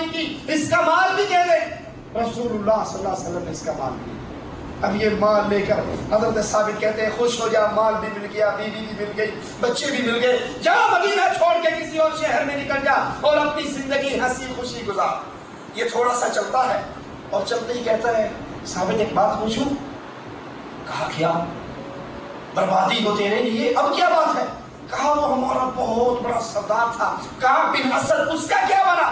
قربانی کی، اس کا مال بھی دے دے۔ رسول اللہ صلی اللہ علیہ وسلم نے اس کا مال دیا۔ اب یہ مال لے کر حضرت ثابت کہتے ہیں خوش ہو جا، مال بھی مل گیا، بیوی بھی مل گئی، بچے بھی مل گئے، جا مدینہ چھوڑ کے کسی اور شہر میں نکل جا اور اپنی زندگی ہنسی خوشی گزار۔ یہ تھوڑا سا چلتا ہے اور چلتے ہی کہتا ہے ثابت ایک بات پوچھوں؟ کہا کیا؟ بربادی ہو تیرے لیے، اب کیا بات ہے؟ کہا وہ ہمارا بہت بڑا سردار تھا، کہا بن اسد، اس کا کیا بنا؟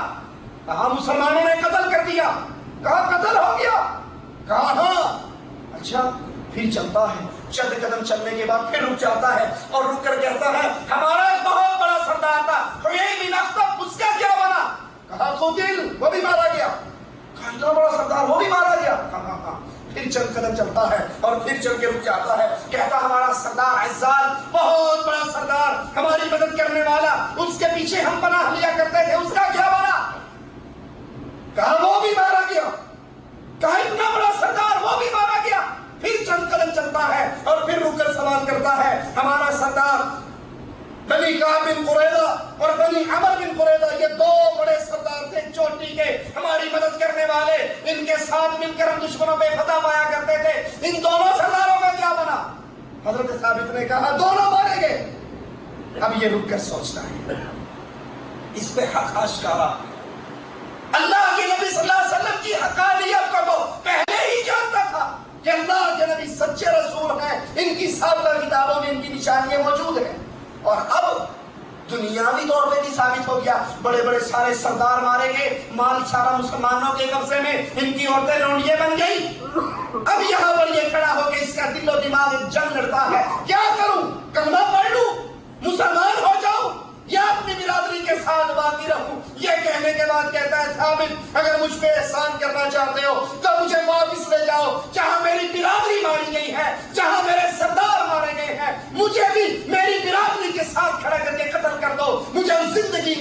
کہا مسلمانوں نے قتل کر دیا۔ کہا قتل ہو گیا؟ کہا ہاں۔ اچھا، پھر چلتا ہے، چند قدم چلنے کے بعد پھر رک جاتا ہے اور رک کر کہتا ہے ہمارا ایک بہت بڑا سردار تھا حیی بن اخطب، اس کا کیا بنا؟ کہا قتل، وہ بھی مارا گیا۔ کہا اتنا بڑا سردار وہ بھی مارا گیا؟ کہا ہاں۔ پھر چند قدم چلتا ہے اور پھر چل کے رک جاتا ہے، کہتا ہمارا سردار عزال، بہت بڑا سردار، ہماری مدد کرنے والا، اس کے پیچھے ہم پناہ لیا کرتے تھے، اس کا کیا بنا؟ کہا وہ بھی مارا گیا۔ کہا اتنا بڑا سردار وہ بھی مارا گیا۔ پھر چند قدم چلتا ہے اور پھر رک کر سوال کرتا ہے ہمارا سردار بنی کعب بن قریظہ اور بنی عمر بن قریظہ، یہ دو بڑے سردار تھے چوٹی کے، ہماری مدد کرنے والے، ان کے ساتھ مل کر ہم دشمنوں پہ فتح پایا کرتے تھے، ان دونوں سرداروں کا کیا بنا؟ حضرت ثابت نے کہا دونوں مارے گئے۔ اب یہ رک کر سوچتا ہے، اس پہ حق آشکارا، اللہ کے نبی صلی اللہ علیہ وسلم کی حقانیت کو تو پہلے ہی جانتا تھا کہ اللہ کے نبی سچے رسول ہیں، ان کی سابقہ کتابوں میں ان کی نشانیاں موجود ہیں، اور اب دنیاوی طور پہ بھی ثابت ہو گیا، بڑے بڑے سارے سردار مارے گئے، مال سارا مسلمانوں کے قبضے میں، ان کی عورتیں لونڈیاں بن گئی۔ اب یہاں پر یہ کھڑا ہو کے اس کا دل و دماغ ایک جنگ لڑتا ہے، کیا کروں؟ کلمہ پڑھ لوں، مسلمان ہو جاؤں، یا اپنی برادری کے ساتھ باقی رہوں؟ یہ کہنے کے بعد کہتا ہے ثابت اگر مجھ پہ احسان کرنا چاہتے ہو تو مجھے واپس لے جاؤ، جہاں میری برادری ماری گئی ہے، جہاں میرے سردار مارے گئے ہیں، مجھے بھی میری برادری کے ساتھ کھڑا کر کے قتل کر دو، مجھے اس زندگی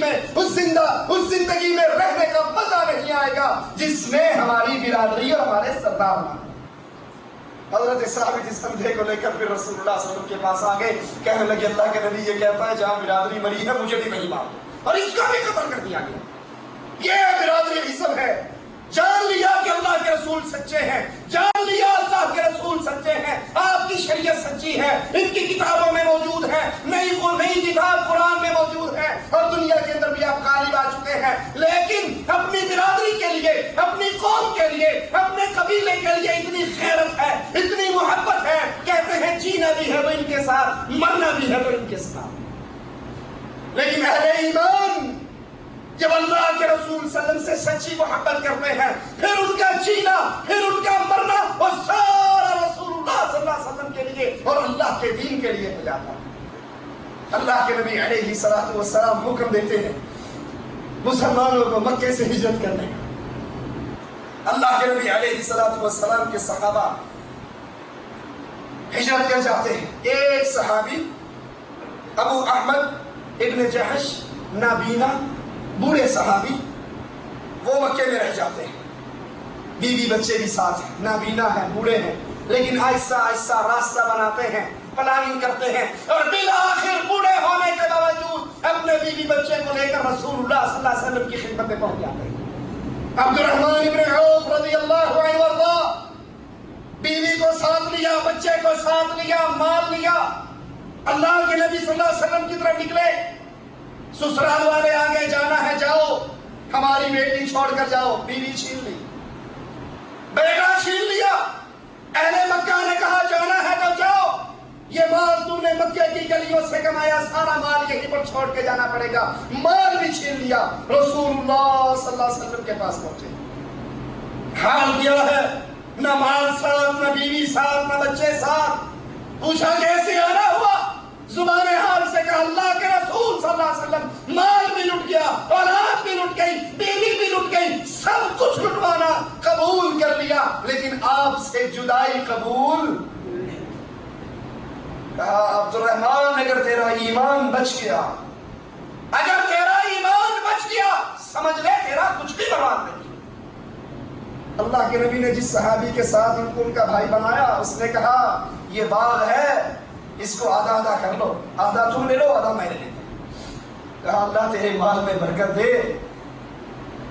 میں رہنے کا مزہ نہیں آئے گا جس میں ہماری برادری اور ہمارے سردار مارے۔ حضرت ثابت اس اندھے کو لے کر پھر رسول اللہ صلی اللہ علیہ وسلم کے پاس آگے، کہنے لگے اللہ کے نبی یہ کہتا ہے جہاں برادری مری ہے مجھے بھی وہیں مار دو، اور اس کا بھی قتل کر دیا گیا۔ یہ برادری حزب ہے، جان لیا کہ اللہ کے رسول سچے ہیں، جان لیا اللہ کے رسول سچے ہیں، آپ کی شریعت سچی ہے، ان کی کتابوں میں موجود ہے، نئی کتاب قرآن میں موجود ہے، اور دنیا کے اندر بھی آپ غالب آ چکے ہیں، لیکن اپنی برادری کے لیے، اپنی قوم کے لیے، اپنے قبیلے کے لیے اتنی غیرت ہے، اتنی محبت ہے، کہتے ہیں جینا بھی ہے تو ان کے ساتھ، مرنا بھی ہے تو ان کے ساتھ۔ لیکن اہل ایمان جب اللہ کے رسول صلی اللہ علیہ وسلم سے سچی محبت کرتے ہیں، پھر ان کا جینا، پھر ان کا مرنا، اور سارا رسول اللہ صلی اللہ علیہ وسلم کے لیے اور اللہ کے دین کے لیے ہو جاتا ہے۔ اللہ کے نبی علیہ الصلوۃ والسلام حکم دیتے ہیں مسلمانوں کو مکے سے ہجرت کرنے کا۔ اللہ کے نبی علیہ الصلوۃ والسلام کے صحابہ ہجرت کر جاتے ہیں۔ ایک صحابی ابو احمد ابن جحش، نابینا بوڑھے صحابی، وہ مکے میں رہ جاتے ہیں، بیوی بچے بھی ساتھ ہیں، نابینا ہیں، بوڑھے ہیں، لیکن آہستہ آہستہ راستہ بناتے ہیں، پلاننگ کرتے ہیں، اور بالآخر بوڑھے ہونے کے باوجود اپنے بیوی بچے کو لے کر رسول اللہ صلی اللہ علیہ وسلم کی خدمت میں پہنچ جاتے ہیں۔ عبد الرحمن ابن عوف رضی اللہ عنہ وارضاہ، بیوی کو ساتھ لیا، بچے کو ساتھ لیا، مال لیا، اللہ کے نبی صلی اللہ علیہ وسلم کی طرف نکلے۔ سسرال والے آگے جانا ہے جاؤ، ہماری بیٹی چھوڑ کر جاؤ، بیوی چھین لی، بیٹا چھین لیا۔ اہل مکہ نے کہا جانا ہے تو جاؤ، یہ مال تم نے مکے کی گلیوں سے کمایا، سارا مال یہیں پر چھوڑ کے جانا پڑے گا، مال بھی چھین لیا۔ رسول اللہ صلی اللہ علیہ وسلم کے پاس پہنچے، حال کیا ہے، نہ مال ساتھ، نہ بیوی ساتھ، نہ بچے ساتھ۔ پوچھا کیسے آنا ہوا؟ زبان حال سے کہا اللہ کے رسول صلی اللہ علیہ وسلم، مال بھی لٹ گیا، اولاد بھی لٹ گئی، بیوی بھی لٹ گئی، سب کچھ لٹوانا قبول کر لیا، لیکن آپ سے جدائی قبول۔ کہا عبد الرحمن اگر تیرا ایمان بچ گیا، اگر تیرا ایمان بچ گیا، سمجھ لے تیرا کچھ بھی برباد نہیں۔ اللہ کے نبی نے جس صحابی کے ساتھ ان کا بھائی بنایا، اس نے کہا یہ باغ ہے، اس کو آدھا آدھا کر لو، آدھا تم لے لو، آدھا میں لے لیتا ہوں۔ کہا اللہ تیرے مال میں برکت دے،